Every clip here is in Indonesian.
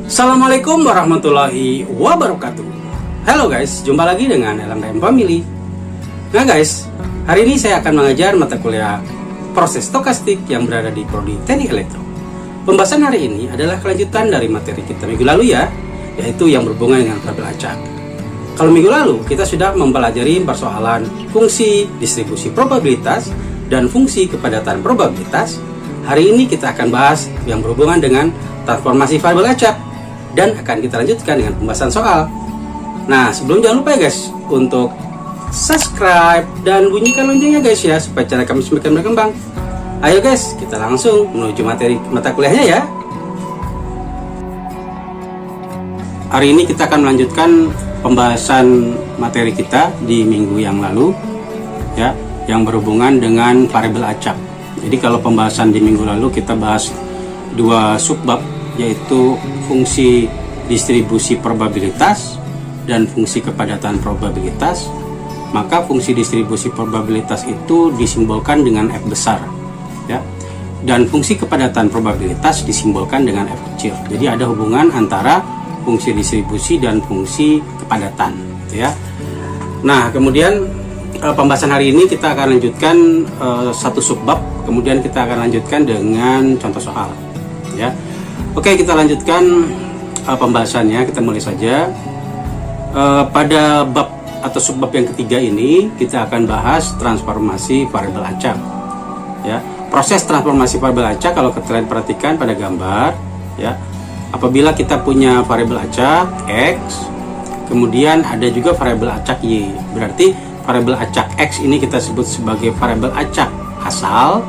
Assalamualaikum warahmatullahi wabarakatuh. Halo guys, jumpa lagi dengan LMDM Family. Nah guys, hari ini saya akan mengajar mata kuliah proses stokastik yang berada di Prodi Teknik Elektro. Pembahasan hari ini adalah kelanjutan dari materi kita minggu lalu ya, yaitu yang berhubungan dengan variabel acak. Kalau minggu lalu kita sudah mempelajari persoalan fungsi distribusi probabilitas dan fungsi kepadatan probabilitas. Hari ini kita akan bahas yang berhubungan dengan transformasi variabel acak dan akan kita lanjutkan dengan pembahasan soal. Nah, sebelum jangan lupa ya guys untuk subscribe dan bunyikan loncengnya guys ya, supaya channel kami semakin berkembang. Ayo guys, kita langsung menuju materi mata kuliahnya ya. Hari ini kita akan melanjutkan pembahasan materi kita di minggu yang lalu ya, yang berhubungan dengan variabel acak. Jadi kalau pembahasan di minggu lalu kita bahas dua subbab, yaitu fungsi distribusi probabilitas dan fungsi kepadatan probabilitas. Maka fungsi distribusi probabilitas itu disimbolkan dengan F besar ya, dan fungsi kepadatan probabilitas disimbolkan dengan F kecil. Jadi ada hubungan antara fungsi distribusi dan fungsi kepadatan ya. Nah, kemudian pembahasan hari ini kita akan lanjutkan satu subbab, kemudian kita akan lanjutkan dengan contoh soal ya. Oke, kita lanjutkan pembahasannya. Kita mulai saja. Pada bab atau subbab yang ketiga ini kita akan bahas transformasi variabel acak ya. Proses transformasi variabel acak, kalau kalian perhatikan pada gambar ya, apabila kita punya variabel acak X, kemudian ada juga variabel acak Y, berarti variabel acak X ini kita sebut sebagai variabel acak asal,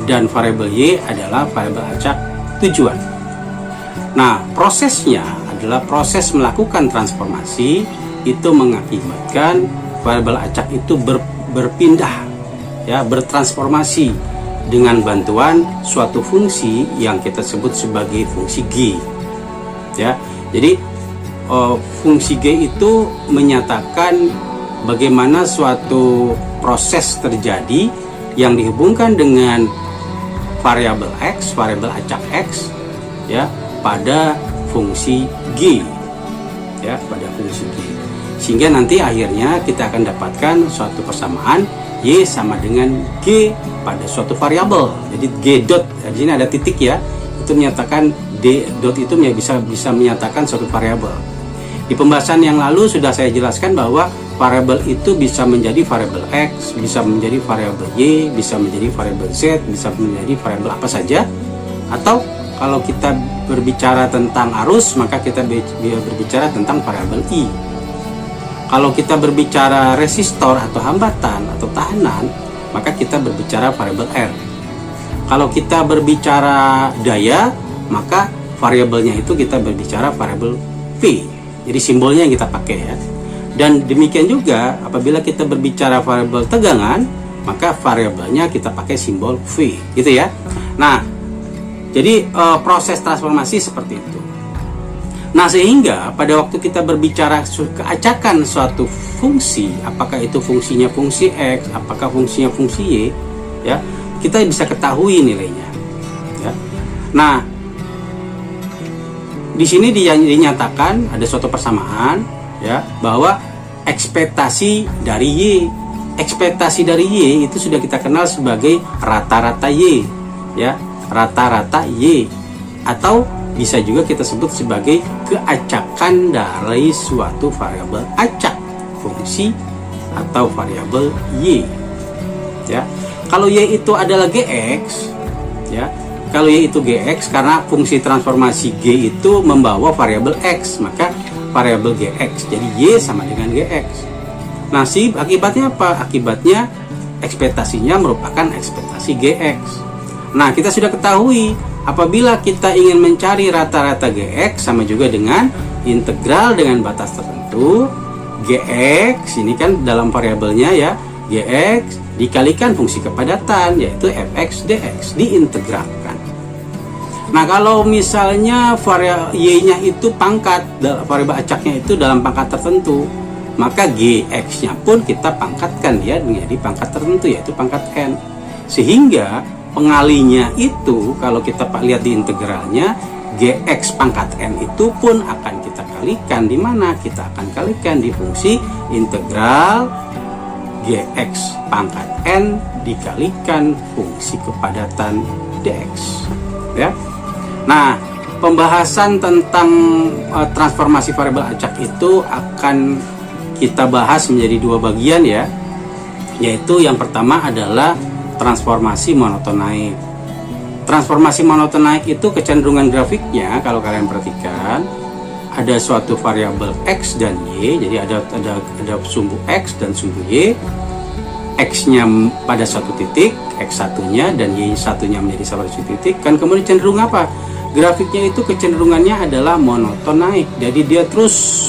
dan variabel Y adalah variabel acak tujuan. Nah, prosesnya adalah proses melakukan transformasi itu mengakibatkan variabel acak itu berpindah ya, bertransformasi dengan bantuan suatu fungsi yang kita sebut sebagai fungsi G ya. Jadi fungsi G itu menyatakan bagaimana suatu proses terjadi yang dihubungkan dengan variabel X, variabel acak X ya, pada fungsi G ya, pada fungsi G, sehingga nanti akhirnya kita akan dapatkan suatu persamaan Y sama dengan G pada suatu variabel. Jadi G dot, di sini ada titik ya, itu menyatakan D dot itu bisa menyatakan suatu variabel. Di pembahasan yang lalu sudah saya jelaskan bahwa variabel itu bisa menjadi variabel X, bisa menjadi variabel Y, bisa menjadi variabel Z, bisa menjadi variabel apa saja. Atau kalau kita berbicara tentang arus, maka kita berbicara tentang variabel I. Kalau kita berbicara resistor atau hambatan atau tahanan, maka kita berbicara variabel R. Kalau kita berbicara daya, maka variabelnya itu kita berbicara variabel V. Jadi simbolnya yang kita pakai ya. Dan demikian juga apabila kita berbicara variabel tegangan, maka variabelnya kita pakai simbol V, gitu ya. Nah, jadi proses transformasi seperti itu. Nah, sehingga pada waktu kita berbicara keacakan suatu fungsi, apakah itu fungsinya fungsi X, apakah fungsinya fungsi Y, ya, kita bisa ketahui nilainya. Ya. Nah, di sini dinyatakan ada suatu persamaan ya, bahwa ekspektasi dari Y, ekspektasi dari Y itu sudah kita kenal sebagai rata-rata Y, ya, rata-rata Y, atau bisa juga kita sebut sebagai keacakan dari suatu variabel acak, fungsi atau variabel Y, ya. Kalau Y itu adalah Gx, ya, kalau Y itu Gx, karena fungsi transformasi G itu membawa variabel X, maka variabel Gx, jadi Y sama dengan Gx. Nah, akibatnya apa? Akibatnya ekspektasinya merupakan ekspektasi Gx. Nah, kita sudah ketahui apabila kita ingin mencari rata-rata Gx sama juga dengan integral dengan batas tertentu. Gx ini kan dalam variabelnya ya, Gx dikalikan fungsi kepadatan yaitu fx dx, diintegralkan. Nah, kalau misalnya variabel Y-nya itu pangkat, variabel acaknya itu dalam pangkat tertentu, maka Gx-nya pun kita pangkatkan dia menjadi pangkat tertentu yaitu pangkat N. Sehingga pengalinya itu kalau kita lihat di integralnya, Gx pangkat N itu pun akan kita kalikan di mana? Kita akan kalikan di fungsi integral Gx pangkat N dikalikan fungsi kepadatan dx. Ya. Nah, pembahasan tentang transformasi variabel acak itu akan kita bahas menjadi dua bagian ya. Yaitu yang pertama adalah transformasi monoton naik. Transformasi monoton naik itu kecenderungan grafiknya kalau kalian perhatikan ada suatu variabel x dan y, jadi ada sumbu x dan sumbu y. X-nya pada satu titik, x1-nya dan y1-nya menjadi satu titik, kan kemudian cenderung apa? Grafiknya itu kecenderungannya adalah monoton naik. Jadi dia terus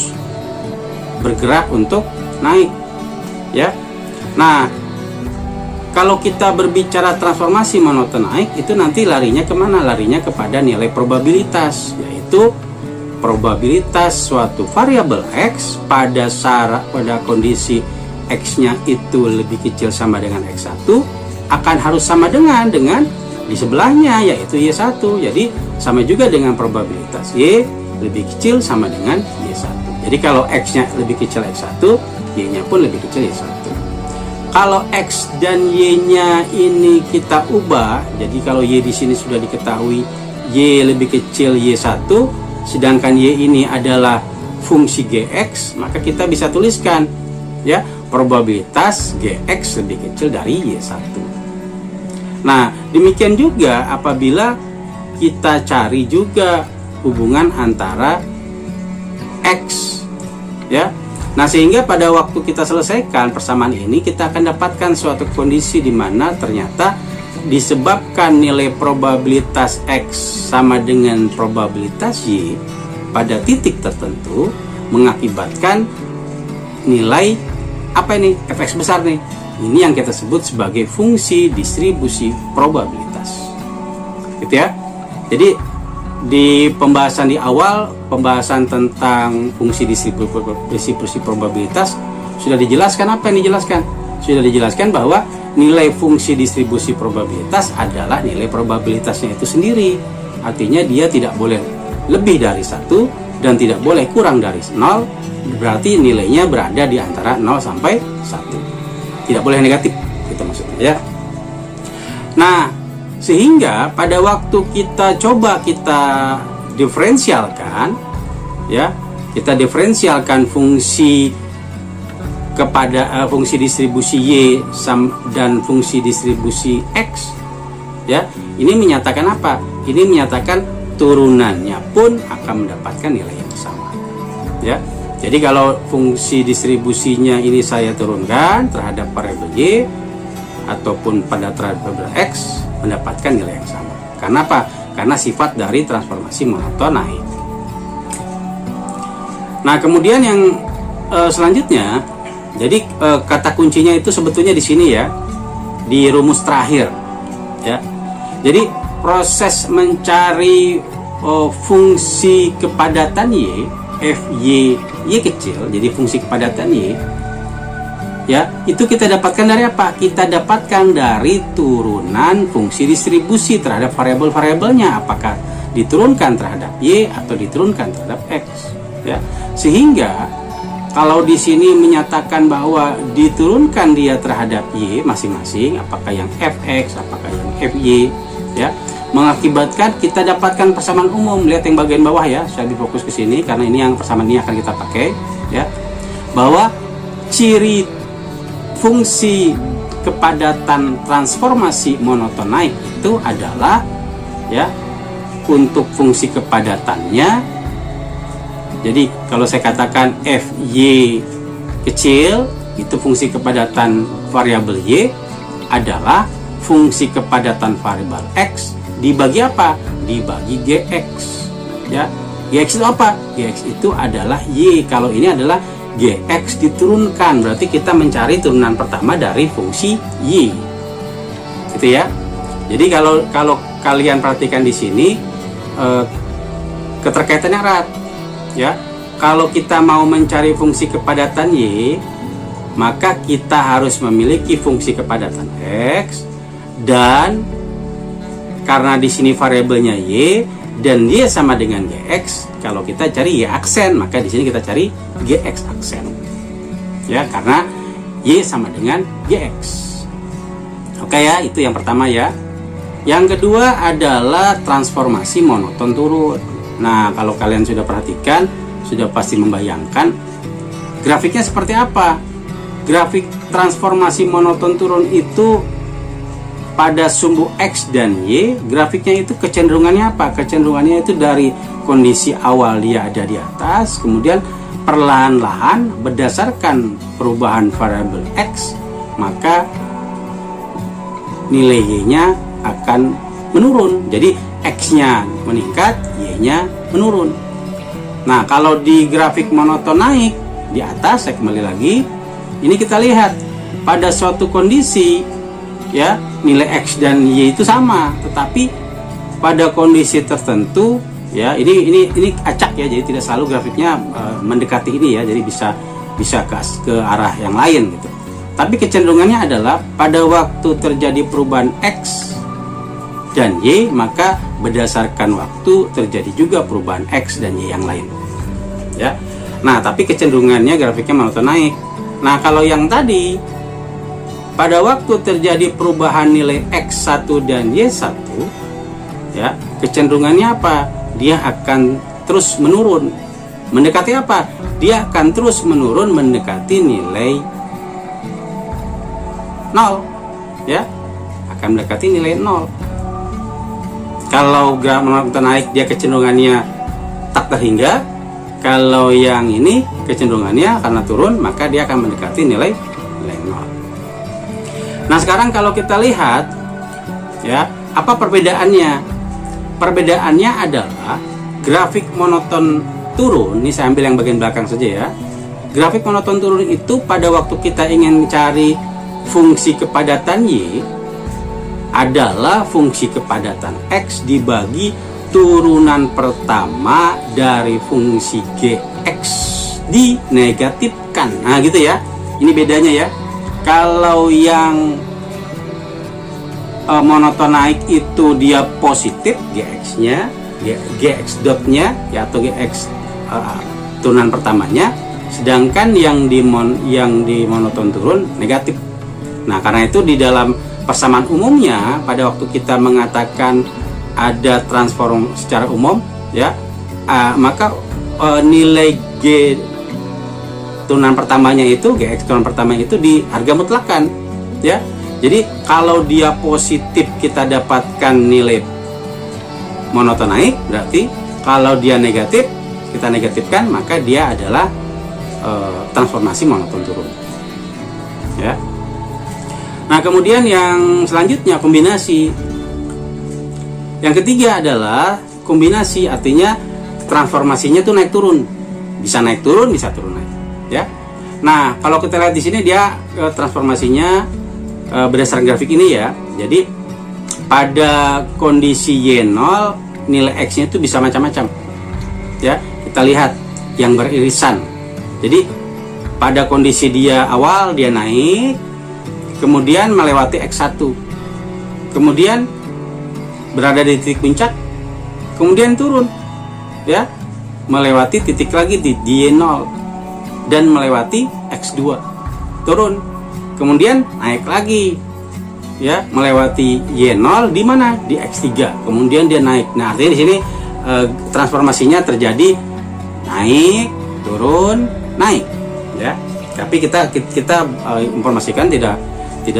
bergerak untuk naik. Ya. Nah, kalau kita berbicara transformasi monoton naik, itu nanti larinya kemana? Larinya kepada nilai probabilitas, yaitu probabilitas suatu variabel x pada kondisi x-nya itu lebih kecil sama dengan x1 akan harus sama dengan di sebelahnya, yaitu y1. Jadi sama juga dengan probabilitas y lebih kecil sama dengan y1. Jadi kalau x-nya lebih kecil x1, y-nya pun lebih kecil y1. Kalau x dan y-nya ini kita ubah, jadi kalau y di sini sudah diketahui y lebih kecil y1, sedangkan y ini adalah fungsi gx, maka kita bisa tuliskan ya probabilitas gx lebih kecil dari y1. Nah, demikian juga apabila kita cari juga hubungan antara x ya. Nah, sehingga pada waktu kita selesaikan persamaan ini, kita akan dapatkan suatu kondisi di mana ternyata disebabkan nilai probabilitas x sama dengan probabilitas y pada titik tertentu mengakibatkan nilai apa ini? Fx besar nih. Ini yang kita sebut sebagai fungsi distribusi probabilitas. Gitu ya. Jadi di pembahasan di awal, pembahasan tentang fungsi distribusi probabilitas sudah dijelaskan. Apa yang dijelaskan? Sudah dijelaskan bahwa nilai fungsi distribusi probabilitas adalah nilai probabilitasnya itu sendiri. Artinya dia tidak boleh lebih dari 1 dan tidak boleh kurang dari 0. Berarti nilainya berada di antara 0 sampai 1. Tidak boleh negatif, itu maksudnya ya. Nah, sehingga pada waktu kita diferensialkan ya, kita diferensialkan fungsi kepada fungsi distribusi y dan fungsi distribusi x ya, ini menyatakan apa? Ini menyatakan turunannya pun akan mendapatkan nilai yang sama ya. Jadi kalau fungsi distribusinya ini saya turunkan terhadap variabel y ataupun pada variabel x, mendapatkan nilai yang sama. Karena apa? Karena sifat dari transformasi monoton naik. Nah, kemudian yang selanjutnya, jadi kata kuncinya itu sebetulnya di sini ya, di rumus terakhir ya. Jadi proses mencari fungsi kepadatan y, fy, y kecil, jadi fungsi kepadatan y ya, itu kita dapatkan dari apa? Kita dapatkan dari turunan fungsi distribusi terhadap variabel-variabelnya, apakah diturunkan terhadap y atau diturunkan terhadap x ya. Sehingga kalau di sini menyatakan bahwa diturunkan dia terhadap y masing-masing, apakah yang fx, apakah yang fy ya, mengakibatkan kita dapatkan persamaan umum. Lihat yang bagian bawah ya, saya lebih fokus ke sini karena ini yang persamaan ini akan kita pakai ya, bahwa ciri fungsi kepadatan transformasi monoton naik itu adalah ya, untuk fungsi kepadatannya. Jadi kalau saya katakan fy kecil, itu fungsi kepadatan variabel y adalah fungsi kepadatan variabel x dibagi apa? Dibagi gx ya. Gx itu apa? Gx itu adalah y. Kalau ini adalah gx diturunkan, berarti kita mencari turunan pertama dari fungsi y, gitu ya. Jadi kalau kalian perhatikan di sini keterkaitannya erat ya. Kalau kita mau mencari fungsi kepadatan y, maka kita harus memiliki fungsi kepadatan x, dan karena di sini variabelnya y, dan Y sama dengan GX, kalau kita cari Y aksen, maka di sini kita cari GX aksen. Ya, karena Y sama dengan GX. Oke ya, itu yang pertama ya. Yang kedua adalah transformasi monoton turun. Nah, kalau kalian sudah perhatikan, sudah pasti membayangkan grafiknya seperti apa. Grafik transformasi monoton turun itu pada sumbu X dan Y, grafiknya itu kecenderungannya apa? Kecenderungannya itu dari kondisi awal dia ada di atas, kemudian perlahan-lahan berdasarkan perubahan variabel X, maka nilai Y-nya akan menurun. Jadi X-nya meningkat, Y-nya menurun. Nah, kalau di grafik monoton naik di atas, saya kembali lagi, ini kita lihat pada suatu kondisi ya, nilai X dan Y itu sama, tetapi pada kondisi tertentu ya, ini acak ya, jadi tidak selalu grafiknya mendekati ini ya, jadi bisa ke arah yang lain gitu. Tapi kecenderungannya adalah pada waktu terjadi perubahan X dan Y, maka berdasarkan waktu terjadi juga perubahan X dan Y yang lain ya. Nah, tapi kecenderungannya grafiknya monoton naik. Nah, kalau yang tadi pada waktu terjadi perubahan nilai X1 dan Y1 ya, kecenderungannya apa? Dia akan terus menurun. Mendekati apa? Dia akan terus menurun mendekati nilai 0 ya, akan mendekati nilai 0. Kalau grafik monoton naik, dia kecenderungannya tak terhingga. Kalau yang ini kecenderungannya karena turun, maka dia akan mendekati nilai 0. Nah, sekarang kalau kita lihat ya, apa perbedaannya? Perbedaannya adalah grafik monoton turun, ini saya ambil yang bagian belakang saja ya. Grafik monoton turun itu pada waktu kita ingin cari fungsi kepadatan Y adalah fungsi kepadatan X dibagi turunan pertama dari fungsi GX dinegatifkan. Nah, gitu ya. Ini bedanya ya. Kalau yang monoton naik itu dia positif GX-nya, GX dotnya ya, atau GX turunan pertamanya, sedangkan yang di monoton turun negatif. Nah, karena itu di dalam persamaan umumnya pada waktu kita mengatakan ada transform secara umum ya, maka nilai G turunan pertamanya itu, GX turunan pertama itu di harga mutlakan ya. Jadi kalau dia positif kita dapatkan nilai monoton naik, berarti kalau dia negatif kita negatifkan, maka dia adalah transformasi monoton turun ya. Nah, kemudian yang selanjutnya kombinasi. Yang ketiga adalah kombinasi, artinya transformasinya itu naik turun, bisa naik turun, bisa turun naik ya. Nah, kalau kita lihat di sini dia transformasinya berdasarkan grafik ini ya. Jadi pada kondisi Y0 nilai X-nya itu bisa macam-macam ya. Kita lihat yang beririsan. Jadi pada kondisi dia awal dia naik, kemudian melewati X1, kemudian berada di titik puncak, kemudian turun ya, melewati titik lagi di Y0 dan melewati X2, turun, kemudian naik lagi ya, melewati Y0 di mana, di X3, kemudian dia naik. Nah, artinya di sini transformasinya terjadi naik turun naik ya. Tapi kita informasikan tidak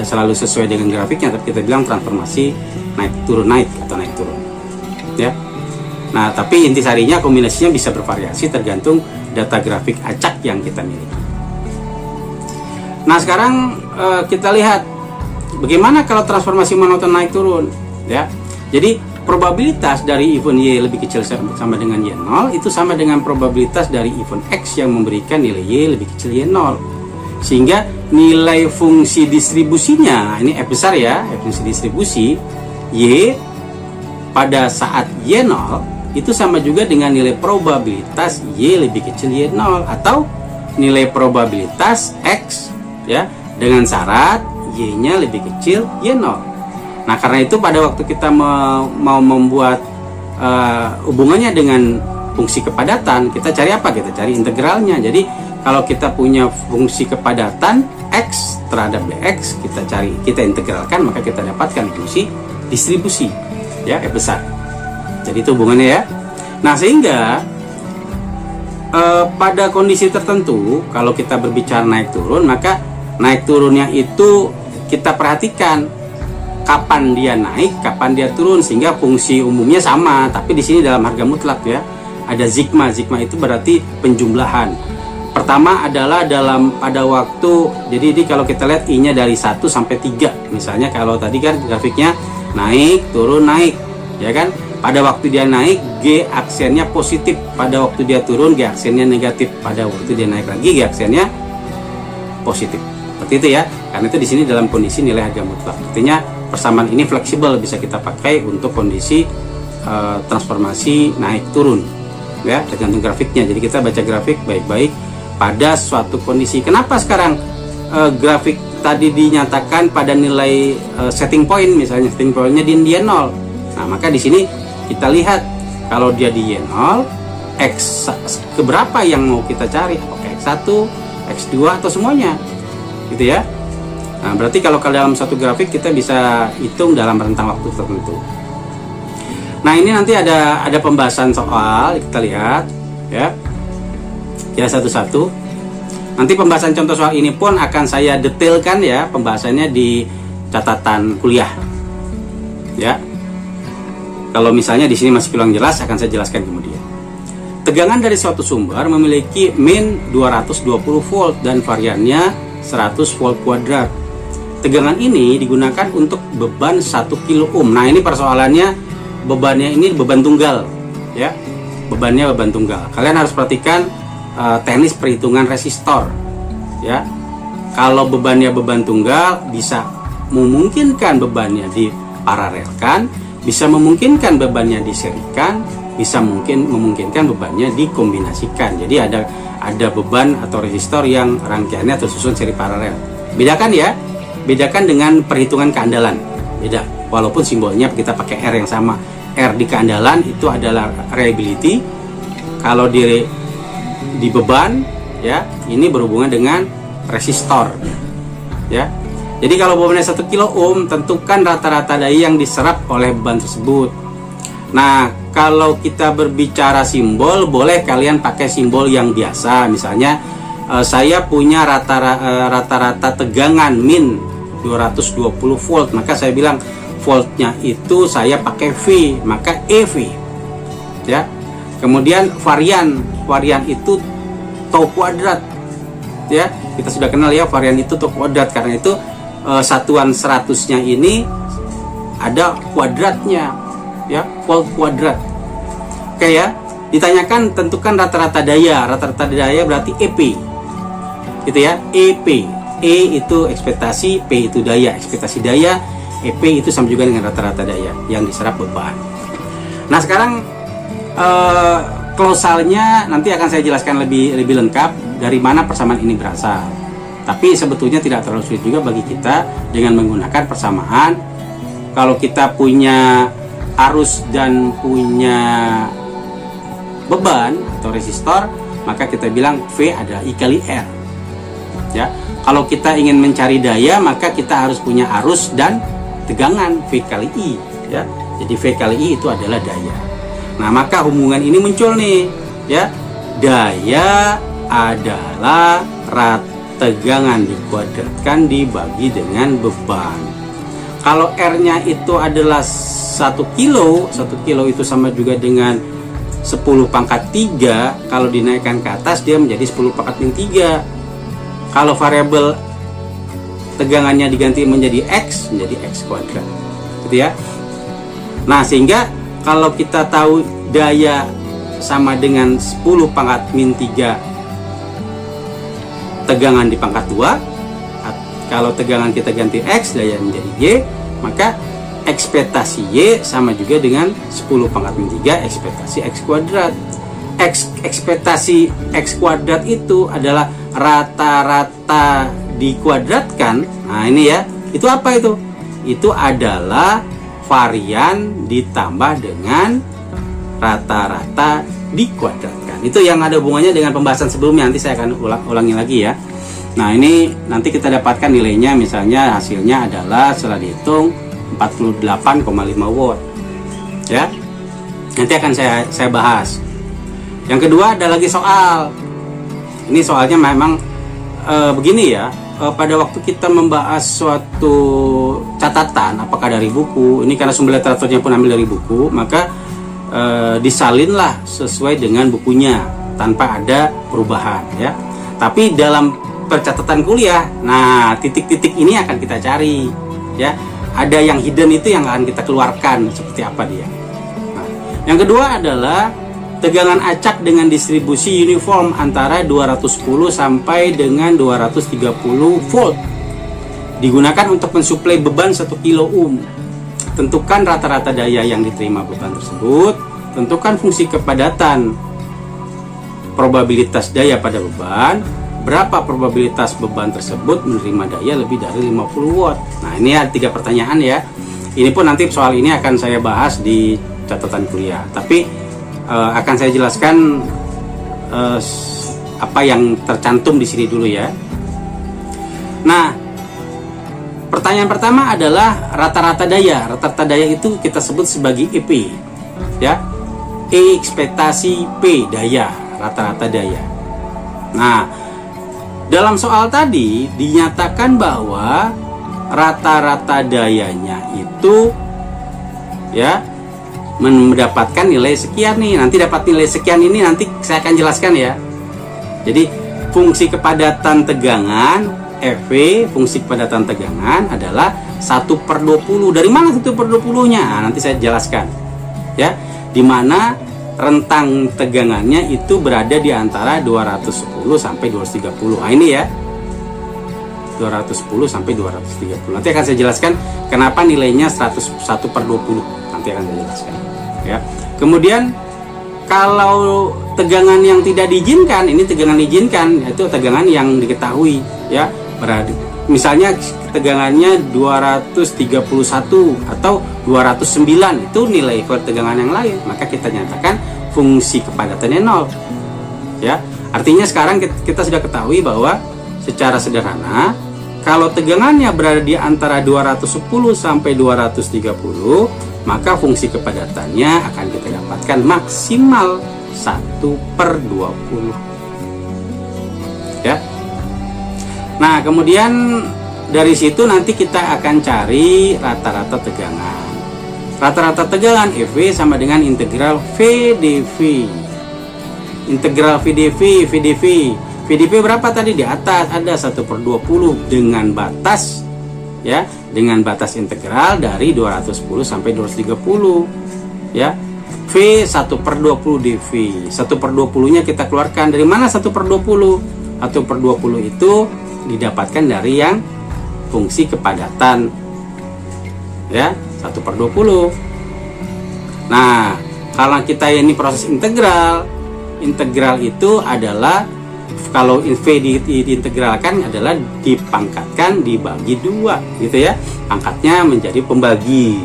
selalu sesuai dengan grafiknya, tapi kita bilang transformasi naik turun naik atau naik turun ya. Nah, tapi intisarinya kombinasinya bisa bervariasi tergantung data grafik acak yang kita miliki. Nah, sekarang kita lihat bagaimana kalau transformasi monoton naik turun ya. Jadi probabilitas dari event Y lebih kecil sama dengan Y0 itu sama dengan probabilitas dari event X yang memberikan nilai Y lebih kecil Y0. Sehingga nilai fungsi distribusinya, ini F besar ya, fungsi distribusi Y pada saat Y0 itu sama juga dengan nilai probabilitas Y lebih kecil Y0 atau nilai probabilitas X ya, dengan syarat Y-nya lebih kecil Y0. Nah, karena itu pada waktu kita mau membuat hubungannya dengan fungsi kepadatan, kita cari apa? Kita cari integralnya. Jadi kalau kita punya fungsi kepadatan X terhadap dx, kita integralkan, maka kita dapatkan fungsi distribusi, ya, F besar. Jadi itu hubungannya ya. Nah, sehingga pada kondisi tertentu, kalau kita berbicara naik turun, maka naik turunnya itu kita perhatikan kapan dia naik, kapan dia turun, sehingga fungsi umumnya sama. Tapi di sini dalam harga mutlak ya, ada sigma. Sigma itu berarti penjumlahan. Pertama adalah pada waktu, jadi ini kalau kita lihat I-nya dari 1 sampai 3. Misalnya kalau tadi kan grafiknya naik, turun, naik, ya kan? Pada waktu dia naik, G aksennya positif. Pada waktu dia turun, G aksennya negatif. Pada waktu dia naik lagi, G aksennya positif. Seperti itu ya. Karena itu di sini dalam kondisi nilai harga mutlak. Artinya persamaan ini fleksibel, bisa kita pakai untuk kondisi transformasi naik turun. Ya, tergantung grafiknya. Jadi kita baca grafik baik-baik pada suatu kondisi. Kenapa sekarang grafik tadi dinyatakan pada nilai setting point, misalnya setting pointnya di Y0. Nah, maka di sini kita lihat kalau dia di Y0, X keberapa yang mau kita cari? Apakah X1, X2 atau semuanya? Gitu ya. Nah, berarti kalau dalam satu grafik kita bisa hitung dalam rentang waktu tertentu. Nah, ini nanti ada pembahasan soal, kita lihat ya. Ya, satu-satu. Nanti pembahasan contoh soal ini pun akan saya detailkan ya, pembahasannya di catatan kuliah. Ya. Kalau misalnya di sini masih kurang jelas, akan saya jelaskan kemudian. Tegangan dari suatu sumber memiliki min 220 volt dan variannya 100 volt kuadrat. Tegangan ini digunakan untuk beban 1 kilo ohm. Nah, ini persoalannya bebannya ini beban tunggal, ya. Bebannya beban tunggal. Kalian harus perhatikan teknis perhitungan resistor, ya. Kalau bebannya beban tunggal, bisa memungkinkan bebannya diparalelkan, bisa memungkinkan bebannya diserikan, bisa memungkinkan bebannya dikombinasikan. Jadi ada beban atau resistor yang rangkaiannya tersusun seri paralel. Bedakan ya, bedakan dengan perhitungan keandalan. Beda, walaupun simbolnya kita pakai R yang sama. R di keandalan itu adalah reliability. Kalau di beban, ya, ini berhubungan dengan resistor, ya. Jadi kalau bebannya 1 kilo ohm, tentukan rata-rata daya yang diserap oleh beban tersebut. Nah, kalau kita berbicara simbol, boleh kalian pakai simbol yang biasa. Misalnya, saya punya rata-rata tegangan min 220 volt, maka saya bilang voltnya itu saya pakai V, maka EV. Ya. Kemudian varian itu tau kuadrat. Ya, kita sudah kenal ya, varian itu tau kuadrat, karena itu satuan 100-nya ini ada kuadratnya, ya, volt kuadrat. Oke ya, ditanyakan tentukan rata-rata daya. Rata-rata daya berarti EP, gitu ya, EP. E itu ekspektasi, P itu daya, ekspektasi daya, EP itu sama juga dengan rata-rata daya yang diserap beban. Nah, sekarang klausalnya nanti akan saya jelaskan lebih lengkap dari mana persamaan ini berasal. Tapi sebetulnya tidak terlalu sulit juga bagi kita dengan menggunakan persamaan. Kalau kita punya arus dan punya beban atau resistor, maka kita bilang V adalah I kali R. Ya, kalau kita ingin mencari daya, maka kita harus punya arus dan tegangan, V kali I. Ya, jadi V kali I itu adalah daya. Nah, maka hubungan ini muncul nih, ya. Daya adalah tegangan dikuadratkan dibagi dengan beban. Kalau R-nya itu adalah 1 kilo, 1 kilo itu sama juga dengan 10 pangkat 3. Kalau dinaikkan ke atas, dia menjadi 10 pangkat min 3. Kalau variabel tegangannya diganti menjadi X, menjadi X kuadrat, gitu ya. Nah, sehingga kalau kita tahu daya sama dengan 10 pangkat min 3 tegangan di pangkat 2, kalau tegangan kita ganti X, daya menjadi Y, maka ekspektasi Y sama juga dengan 10 pangkat min 3 ekspektasi X kuadrat. Ekspektasi X kuadrat itu adalah rata-rata dikuadratkan. Nah, ini ya, itu apa itu? Itu adalah varian ditambah dengan rata-rata dikuadratkan. Itu yang ada hubungannya dengan pembahasan sebelumnya, nanti saya akan ulangi lagi ya. Nah, ini nanti kita dapatkan nilainya, misalnya hasilnya adalah setelah dihitung 48,5 watt. Ya. Nanti akan saya bahas. Yang kedua ada lagi soal. Ini soalnya memang begini ya. Pada waktu kita membahas suatu catatan, apakah dari buku, ini karena sumber literaturnya pun ambil dari buku, maka disalinlah sesuai dengan bukunya tanpa ada perubahan ya. Tapi dalam percatatan kuliah, nah titik-titik ini akan kita cari ya. Ada yang hidden itu yang akan kita keluarkan seperti apa dia. Nah, yang kedua adalah tegangan acak dengan distribusi uniform antara 210 sampai dengan 230 volt. Digunakan untuk mensuplai beban 1 kilo ohm. Tentukan rata-rata daya yang diterima beban tersebut. Tentukan fungsi kepadatan probabilitas daya pada beban. Berapa probabilitas beban tersebut menerima daya lebih dari 50 watt. Nah, ini ada 3 pertanyaan ya. Ini pun nanti soal ini akan saya bahas di catatan kuliah. Tapi akan saya jelaskan apa yang tercantum di sini dulu ya. Nah, pertanyaan pertama adalah rata-rata daya. Rata-rata daya itu kita sebut sebagai EP, ya. E ekspektasi P daya, rata-rata daya. Nah, dalam soal tadi dinyatakan bahwa rata-rata dayanya itu, ya, mendapatkan nilai sekian nih. Nanti dapat nilai sekian ini nanti saya akan jelaskan ya. Jadi fungsi kepadatan tegangan FV, fungsi kepadatan tegangan adalah 1/20. Dari mana 1/20-nya? Nah, nanti saya jelaskan ya. Di mana rentang tegangannya itu berada di antara 210 sampai 230. Nah, ini ya. 210 sampai 230. Nanti akan saya jelaskan kenapa nilainya 101/20. Nanti akan saya jelaskan ya. Kemudian kalau tegangan yang tidak diizinkan, ini tegangan diizinkan, yaitu tegangan yang diketahui ya. Berarti misalnya tegangannya 231 atau 209, itu nilai tegangan yang lain, maka kita nyatakan fungsi kepadatannya 0 ya. Artinya sekarang kita sudah ketahui bahwa secara sederhana kalau tegangannya berada di antara 210 sampai 230, maka fungsi kepadatannya akan kita dapatkan maksimal 1/20 ya. Nah, kemudian dari situ nanti kita akan cari rata-rata tegangan. Rata-rata tegangan EV sama dengan integral VdV. Integral VdV berapa tadi? Di atas ada 1/20 dengan batas ya, dengan batas integral dari 210 sampai 230 ya. V 1/20 dV. 1/20 nya kita keluarkan dari mana 1/20? 1/20 itu didapatkan dari yang fungsi kepadatan ya, 1/20. Nah, kalau kita ini proses integral itu adalah kalau V diintegralkan adalah dipangkatkan dibagi 2 gitu ya. Pangkatnya menjadi pembagi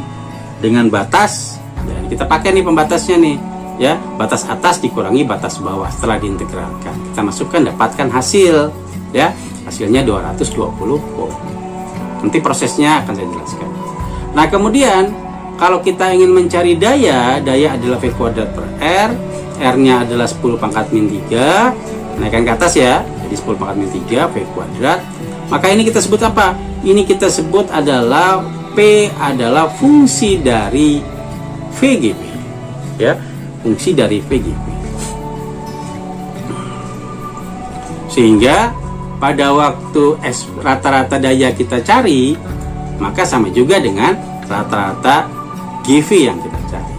dengan batas, dan kita pakai nih pembatasnya nih ya, batas atas dikurangi batas bawah. Setelah diintegralkan kita masukkan, dapatkan hasil ya, hasilnya 220 volt. Nanti prosesnya akan saya jelaskan. Nah, kemudian kalau kita ingin mencari daya adalah V kuadrat per R. R-nya adalah 10 pangkat min 3. Naikkan ke atas ya, jadi 10 pangkat min 3 V kuadrat. Maka ini kita sebut apa? Ini kita sebut adalah P adalah fungsi dari VGP ya, fungsi dari VGP. Sehingga pada waktu rata-rata daya kita cari, maka sama juga dengan rata-rata GV yang kita cari.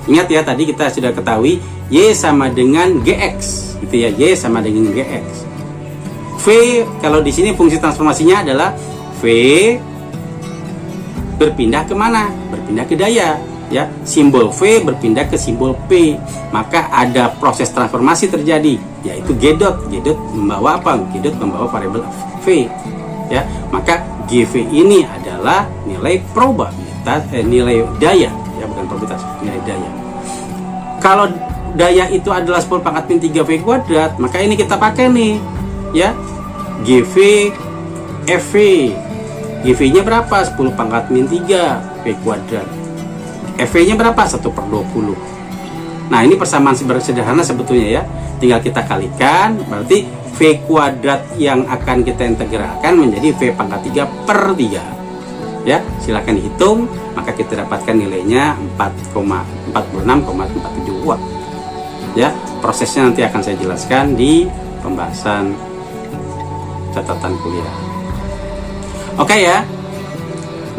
Ingat ya, tadi kita sudah ketahui Y sama dengan GX gitu ya, Y sama dengan GX. V kalau di sini fungsi transformasinya adalah V berpindah ke mana? Berpindah ke daya ya. Simbol V berpindah ke simbol P. Maka ada proses transformasi terjadi, yaitu G dot. G dot membawa apa? G dot membawa variabel V ya. Maka GV ini adalah nilai probabilitas nilai daya ya, bukan probabilitas, nilai daya. Kalau daya itu adalah 10 pangkat min 3 V kuadrat, maka ini kita pakai nih ya, GV FV. GV nya berapa? 10 pangkat min 3 V kuadrat. FV nya berapa? 1/20. Nah, ini persamaan sederhana sebetulnya ya, tinggal kita kalikan, berarti V kuadrat yang akan kita integralkan menjadi V pangkat 3/3 ya. Silakan dihitung, maka kita dapatkan nilainya 46,47 watt ya. Prosesnya nanti akan saya jelaskan di pembahasan catatan kuliah. Oke ya.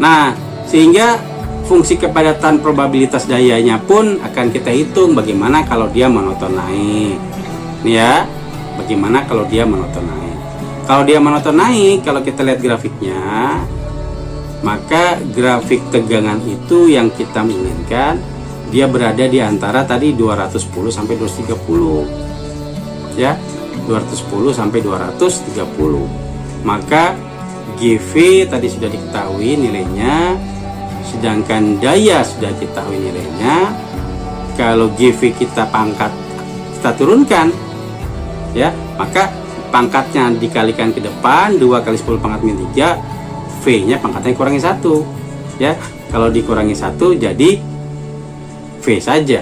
Nah, sehingga fungsi kepadatan probabilitas dayanya pun akan kita hitung bagaimana kalau dia monoton naik. Nih ya, bagaimana kalau dia monoton naik. Kalau dia monoton naik, kalau kita lihat grafiknya, maka grafik tegangan itu yang kita inginkan dia berada di antara tadi 210 sampai 230 ya, 210 sampai 230. Maka GV tadi sudah diketahui nilainya, sedangkan daya sudah diketahui nilainya. Kalau GV kita turunkan ya, maka pangkatnya dikalikan ke depan, 2 kali 10 pangkat min 3, V nya pangkatnya kurangi 1 ya. Kalau dikurangi 1 jadi V saja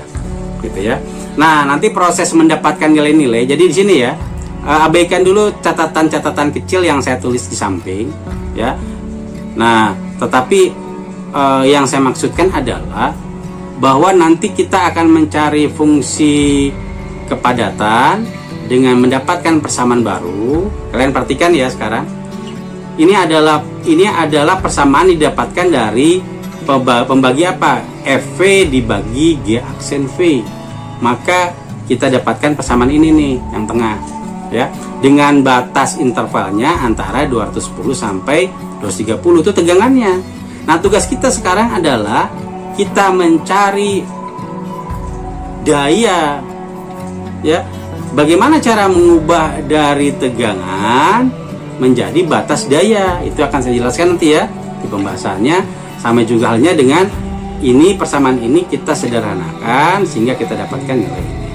gitu ya. Nah, nanti proses mendapatkan nilai-nilai, jadi di sini ya, abaikan dulu catatan-catatan kecil yang saya tulis di samping ya. Nah, tetapi yang saya maksudkan adalah bahwa nanti kita akan mencari fungsi kepadatan dengan mendapatkan persamaan baru. Kalian perhatikan ya sekarang. Ini adalah persamaan didapatkan dari pembagi apa? FV dibagi G aksen V. Maka kita dapatkan persamaan ini nih yang tengah ya, dengan batas intervalnya antara 210 sampai 230 itu tegangannya. Nah, tugas kita sekarang adalah kita mencari daya ya. Bagaimana cara mengubah dari tegangan menjadi batas daya, itu akan saya jelaskan nanti ya di pembahasannya. Sama juga halnya dengan ini, persamaan ini kita sederhanakan sehingga kita dapatkan nilai ini.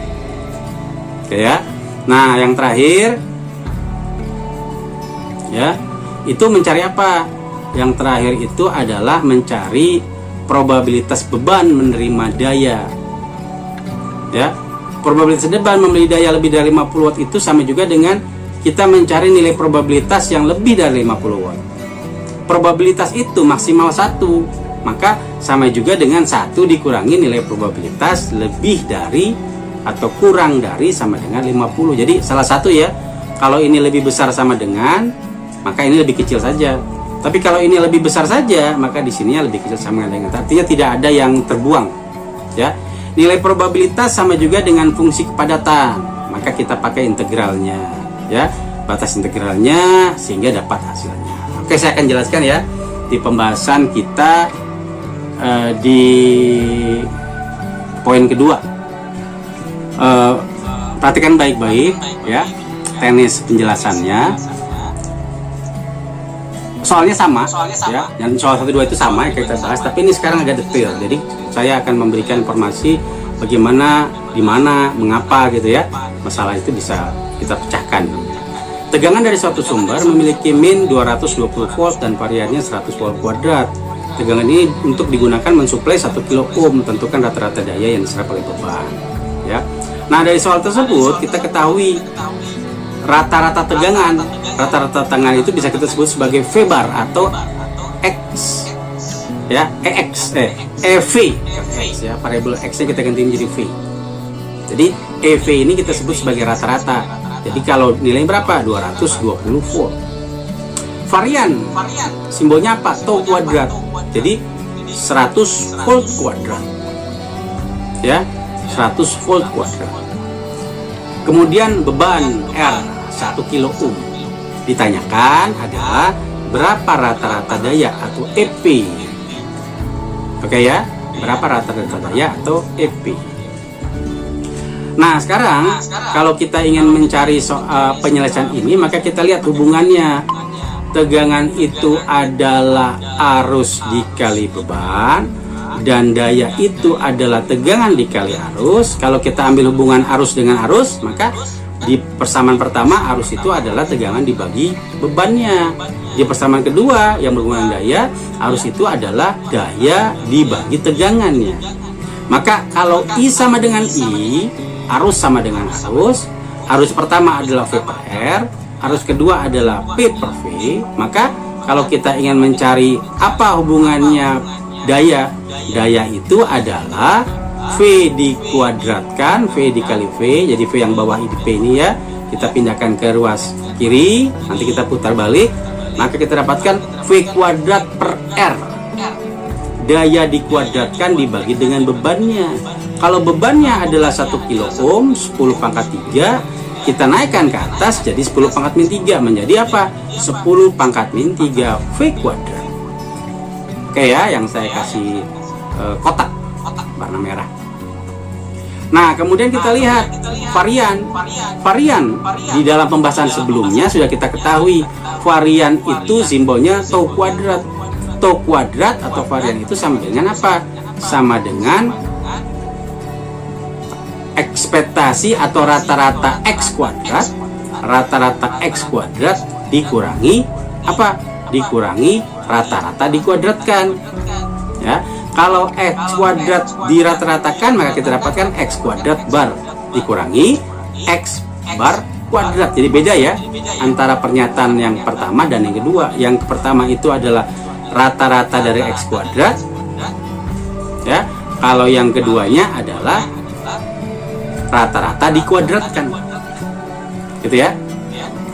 Oke ya. Nah, yang terakhir ya, itu mencari apa? Yang terakhir itu adalah mencari probabilitas beban menerima daya ya. Probabilitas beban memberi daya lebih dari 50 watt itu sama juga dengan kita mencari nilai probabilitas yang lebih dari 50 watt. Probabilitas itu maksimal 1, maka sama juga dengan 1 dikurangi nilai probabilitas lebih dari atau kurang dari sama dengan 50. Jadi salah satu ya, kalau ini lebih besar sama dengan, maka ini lebih kecil saja. Tapi kalau ini lebih besar saja, maka di sininya lebih kecil sama dengan. Artinya tidak ada yang terbuang ya. Nilai probabilitas sama juga dengan fungsi kepadatan, maka kita pakai integralnya ya, batas integralnya sehingga dapat hasilnya. Oke, saya akan jelaskan ya di pembahasan kita di poin kedua. Perhatikan baik-baik ya teknis penjelasannya. Soalnya sama ya, yang soal 1, 2 itu sama yang kita bahas, tapi ini sekarang agak detail. Jadi saya akan memberikan informasi bagaimana, di mana, mengapa gitu ya, masalah itu bisa kita pecahkan. Tegangan dari suatu sumber memiliki min 220 volt dan variannya 100 volt kuadrat. Tegangan ini untuk digunakan mensuplai 1 kilo ohm. Tentukan rata-rata daya yang diserap oleh beban ya. Nah, dari soal tersebut kita ketahui rata-rata tegangan itu bisa kita sebut sebagai V bar atau X ya, EV ya, variabel X nya kita ganti menjadi V. Jadi EV ini kita sebut sebagai rata-rata. Jadi kalau nilai berapa? 220 volt. Varian simbolnya apa? Tau kuadrat. Jadi 100 volt kuadrat ya, 100 volt kuadrat. Kemudian beban R 1 kilo ohm. Ditanyakan adalah berapa rata-rata daya atau EP. Oke ya, berapa rata-rata daya atau EP. Nah, sekarang kalau kita ingin mencari penyelesaian ini, maka kita lihat hubungannya. Tegangan itu adalah arus dikali beban. dan daya itu adalah tegangan dikali arus. Kalau kita ambil hubungan arus dengan arus, maka di persamaan pertama arus itu adalah tegangan dibagi bebannya. Di persamaan kedua yang berhubungan dengan daya, arus itu adalah daya dibagi tegangannya. Maka kalau I sama dengan I, arus sama dengan arus pertama adalah V per R, arus kedua adalah P per V. Maka kalau kita ingin mencari apa hubungannya daya itu adalah V dikuadratkan, V dikali V, jadi V yang bawah ini P ini ya, kita pindahkan ke ruas kiri, nanti kita putar balik, maka kita dapatkan V kuadrat per R. Daya dikuadratkan dibagi dengan bebannya. Kalau bebannya adalah 1 kilo ohm, 10 pangkat 3, kita naikkan ke atas jadi 10 pangkat min 3, menjadi apa? 10 pangkat min 3 V kuadrat. Oke ya, yang saya kasih kotak warna merah. Nah, kemudian kita lihat varian di dalam pembahasan sebelumnya sudah kita ketahui, varian itu simbolnya tau kuadrat. Tau kuadrat atau varian itu sama dengan apa? Sama dengan ekspektasi atau rata-rata X kuadrat. Rata-rata X kuadrat dikurangi apa? Dikurangi rata-rata dikuadratkan. Ya, kalau X kuadrat dirata-ratakan, maka kita dapatkan X kuadrat bar dikurangi X bar kuadrat. Jadi beda ya antara pernyataan yang pertama dan yang kedua. Yang pertama itu adalah rata-rata dari X kuadrat, ya. Kalau yang keduanya adalah rata-rata dikuadratkan, gitu ya.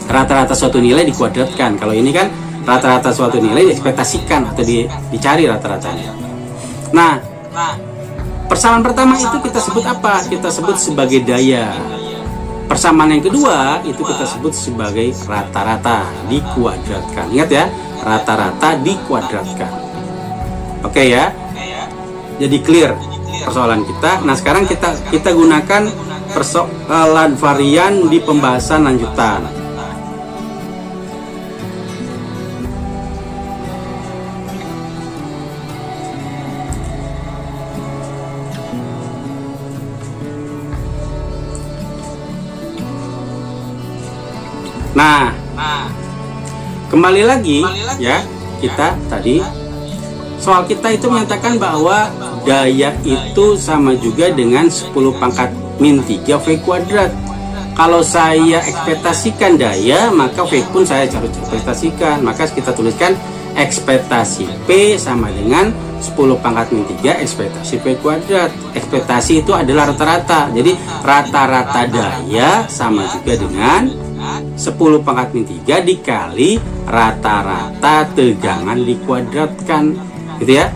Rata-rata suatu nilai dikuadratkan. Kalau ini kan rata-rata suatu nilai diekspektasikan atau dicari rata-ratanya. Nah, persamaan pertama itu kita sebut apa? Kita sebut sebagai daya. Persamaan yang kedua itu kita sebut sebagai rata-rata dikuadratkan. Ingat ya, rata-rata dikuadratkan. Oke ya. Jadi clear persoalan kita. Nah, sekarang kita gunakan persoalan varian di pembahasan lanjutan. Nah, kembali lagi ya, kita tadi soal kita itu menyatakan bahwa daya itu sama juga dengan 10 pangkat min 3 V kuadrat. Kalau saya ekspektasikan daya, maka V pun saya harus ekspektasikan. Maka kita tuliskan ekspektasi P sama dengan 10 pangkat min 3 ekspektasi V kuadrat. Ekspektasi itu adalah rata-rata. Jadi rata-rata daya sama juga dengan 10 pangkat min 3 dikali rata-rata tegangan dikuadratkan, gitu ya.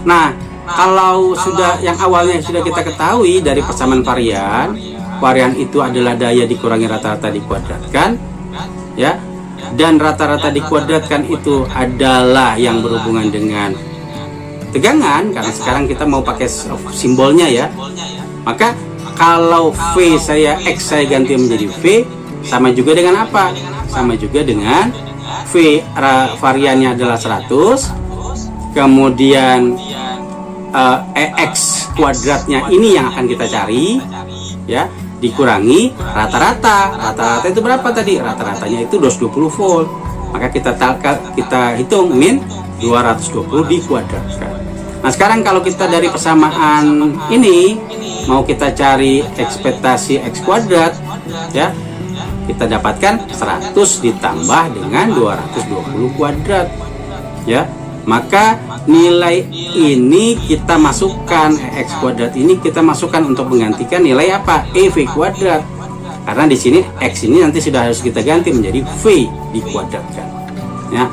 Nah, kalau sudah yang awalnya sudah kita ketahui dari persamaan varian itu adalah daya dikurangi rata-rata dikuadratkan, ya. Dan rata-rata dikuadratkan itu adalah yang berhubungan dengan tegangan, karena sekarang kita mau pakai simbolnya ya. Maka kalau V saya X saya ganti menjadi V, sama juga dengan apa? Sama juga dengan V variannya adalah 100, kemudian X kuadratnya ini yang akan kita cari, ya, dikurangi rata-rata itu berapa tadi? Rata-ratanya itu 220 volt. Maka kita hitung min 220 dikuadratkan. Nah, sekarang kalau kita dari persamaan ini mau kita cari ekspektasi X kuadrat, ya, kita dapatkan 100 ditambah dengan 220 kuadrat, ya. Maka nilai ini kita masukkan, X kuadrat ini kita masukkan untuk menggantikan nilai apa? EV kuadrat. Karena di sini X ini nanti sudah harus kita ganti menjadi V dikuadratkan, ya.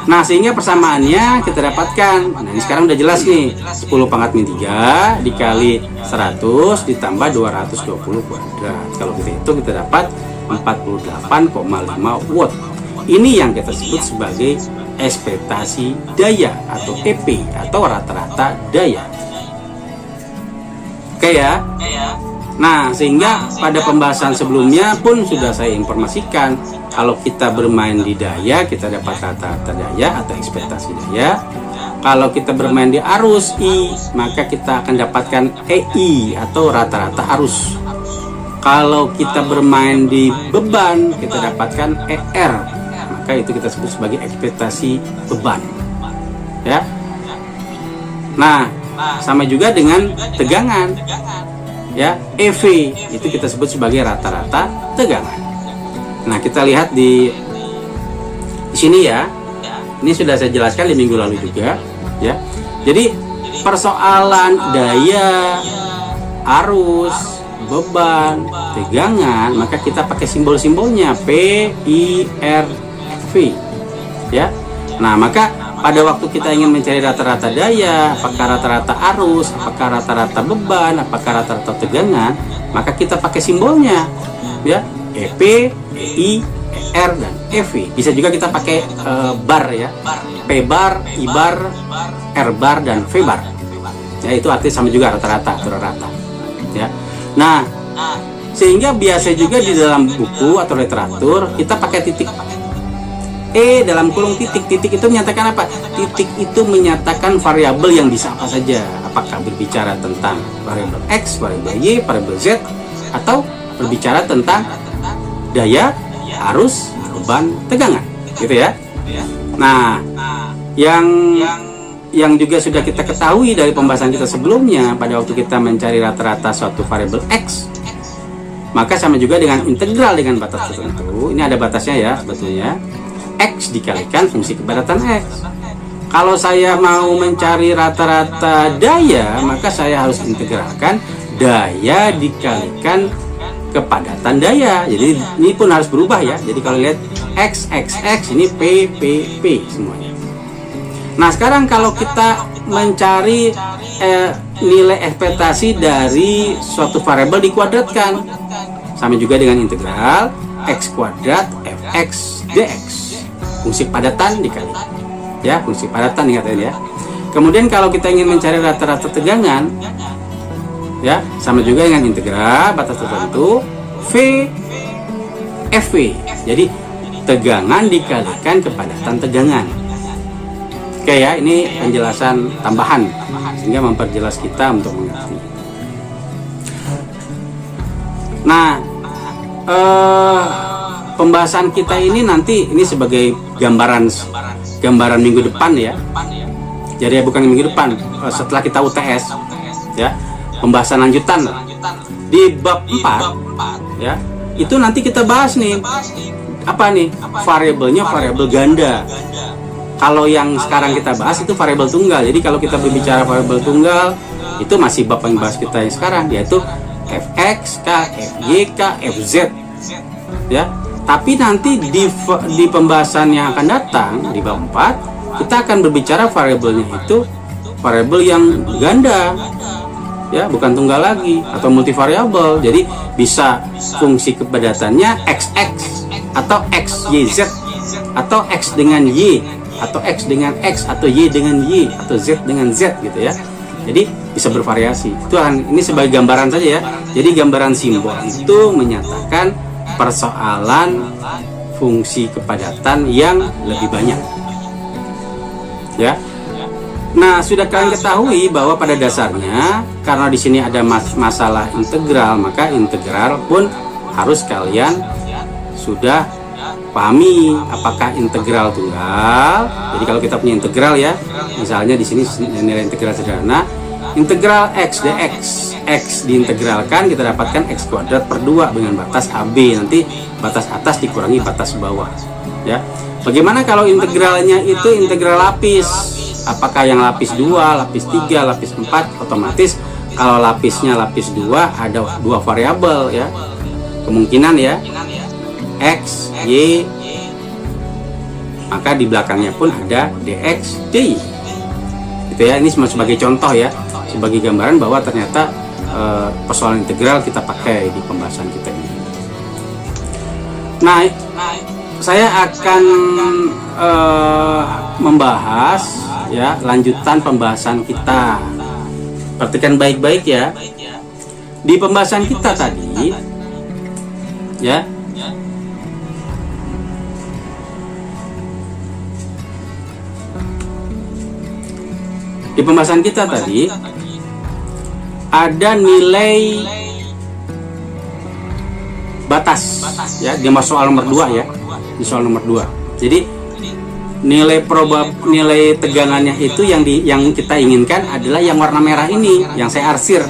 Nah, sehingga persamaannya kita dapatkan. Nah, ini sekarang udah jelas nih. 10 pangkat min 3 dikali 100 ditambah 220 kuadrat. Kalau kita hitung kita dapat 48,5 watt. Ini yang kita sebut sebagai ekspektasi daya atau EP atau rata-rata daya. Oke ya. Nah, sehingga pada pembahasan sebelumnya pun sudah saya informasikan, kalau kita bermain di daya kita dapat rata-rata daya atau ekspektasi daya. Kalau kita bermain di arus I, maka kita akan dapatkan EI atau rata-rata arus. Kalau kita bermain di beban, kita dapatkan ER, maka itu kita sebut sebagai ekspektasi beban. Ya. Nah, sama juga dengan tegangan. Ya, EV itu kita sebut sebagai rata-rata tegangan. Nah, kita lihat di sini ya. Ini sudah saya jelaskan di minggu lalu juga, ya. Jadi persoalan daya, arus, beban, tegangan, maka kita pakai simbol-simbolnya P, I, R, V, ya. Nah, maka pada waktu kita ingin mencari rata-rata daya, apakah rata-rata arus, apakah rata-rata beban, apakah rata-rata tegangan, maka kita pakai simbolnya, ya, EP, EI, ER, dan EV. Bisa juga kita pakai bar, ya, P bar, I bar, R bar, dan V bar. Ya, itu artinya sama juga rata-rata atau rata. Ya. Nah, sehingga biasa juga di dalam buku atau literatur kita pakai titik E dalam kurung titik. Titik itu menyatakan apa? Titik itu menyatakan variabel yang bisa apa saja. Apakah berbicara tentang variabel X, variabel Y, variabel Z, atau berbicara tentang daya, arus, beban, tegangan, gitu ya. Nah, yang juga sudah kita ketahui dari pembahasan kita sebelumnya, pada waktu kita mencari rata-rata suatu variabel X, maka sama juga dengan integral dengan batas tertentu. Ini ada batasnya ya sebetulnya. X dikalikan fungsi kepadatan X. Kalau saya mau mencari rata-rata daya, maka saya harus integralkan daya dikalikan kepadatan daya. Jadi ini pun harus berubah ya. Jadi kalau lihat X, ini P semuanya. Nah, sekarang kalau kita mencari nilai ekspektasi dari suatu variabel dikuadratkan, sama juga dengan integral X kuadrat Fx dx. Fungsi padatan dikali, ya, fungsi padatan ingat ya. Kemudian kalau kita ingin mencari rata-rata tegangan, ya, sama juga dengan integral batas tertentu V Fv. Jadi tegangan dikalikan kepadatan tegangan. Oke ya, ini penjelasan tambahan sehingga memperjelas kita untuk mengerti. Nah, pembahasan kita ini nanti ini sebagai gambaran minggu depan ya. Jadi bukan minggu depan, setelah kita UTS ya, pembahasan lanjutan di bab 4 ya. Itu nanti kita bahas nih. Apa nih? Variabelnya variabel ganda. Kalau yang sekarang kita bahas itu variabel tunggal. Jadi kalau kita berbicara variabel tunggal, itu masih bab yang bahas kita yang sekarang, yaitu Fx, K, Fy, K, Fz. Ya. Tapi nanti di pembahasan yang akan datang di bab 4 kita akan berbicara variabelnya itu variabel yang ganda, ya, bukan tunggal lagi atau multivariabel. Jadi bisa fungsi kepadatannya xx atau xyz atau x dengan y atau x dengan x atau y dengan y atau z dengan z gitu ya. Jadi bisa bervariasi. Ini sebagai gambaran saja ya. Jadi gambaran simbol itu menyatakan persoalan fungsi kepadatan yang lebih banyak, ya. Nah, sudah kalian ketahui bahwa pada dasarnya karena di sini ada masalah integral, maka integral pun harus kalian sudah pahami apakah integral tunggal. Jadi kalau kita punya integral ya, misalnya di sini nilai integral sederhana, integral x dx, x diintegralkan kita dapatkan x kuadrat per 2 dengan batas AB, nanti batas atas dikurangi batas bawah, ya. Bagaimana kalau integralnya itu integral lapis? Apakah yang lapis 2, lapis 3, lapis 4? Otomatis kalau lapisnya lapis 2 ada 2 variabel ya. Kemungkinan ya x, y, maka di belakangnya pun ada dx, dy. Gitu ya, ini sebagai contoh ya, sebagai gambaran bahwa ternyata persoalan integral kita pakai di pembahasan kita ini. Nah, saya akan membahas ya lanjutan pembahasan kita. Perhatikan baik-baik ya. Di pembahasan kita tadi ya, Di pembahasan kita tadi ada nilai batas ya di soal nomor 2 ya. Di soal nomor 2. Jadi nilai tegangannya itu yang kita inginkan adalah yang warna merah ini, yang saya arsir.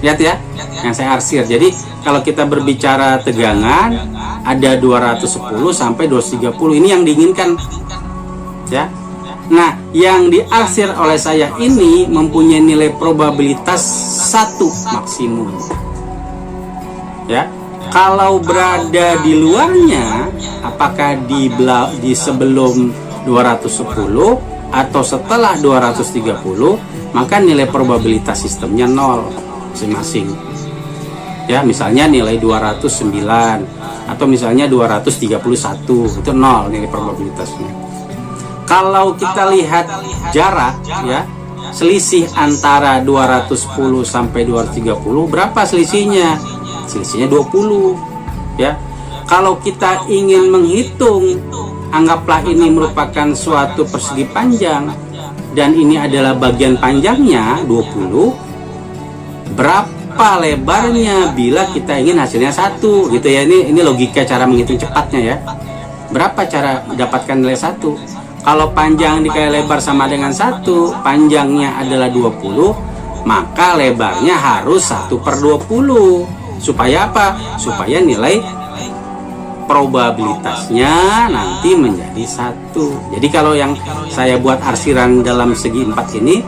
Lihat ya, yang saya arsir. Jadi kalau kita berbicara tegangan ada 210 sampai 230, ini yang diinginkan ya. Nah, yang diarsir oleh saya ini mempunyai nilai probabilitas 1 maksimum ya. Kalau berada di luarnya, apakah di sebelum 210 atau setelah 230, maka nilai probabilitas sistemnya 0 masing-masing. Ya, misalnya nilai 209 atau misalnya 231, itu 0 nilai probabilitasnya. Kalau kita lihat jarak ya, selisih antara 210 sampai 230, berapa selisihnya? Selisihnya 20 ya. Kalau kita ingin menghitung, anggaplah ini merupakan suatu persegi panjang dan ini adalah bagian panjangnya 20, berapa lebarnya bila kita ingin hasilnya 1 gitu ya. Ini logika cara menghitung cepatnya ya. Berapa cara dapatkan nilai 1? Kalau panjang dikali lebar sama dengan 1, panjangnya adalah 20, maka lebarnya harus 1/20. Supaya apa? Supaya nilai probabilitasnya nanti menjadi 1. Jadi kalau yang saya buat arsiran dalam segi 4 ini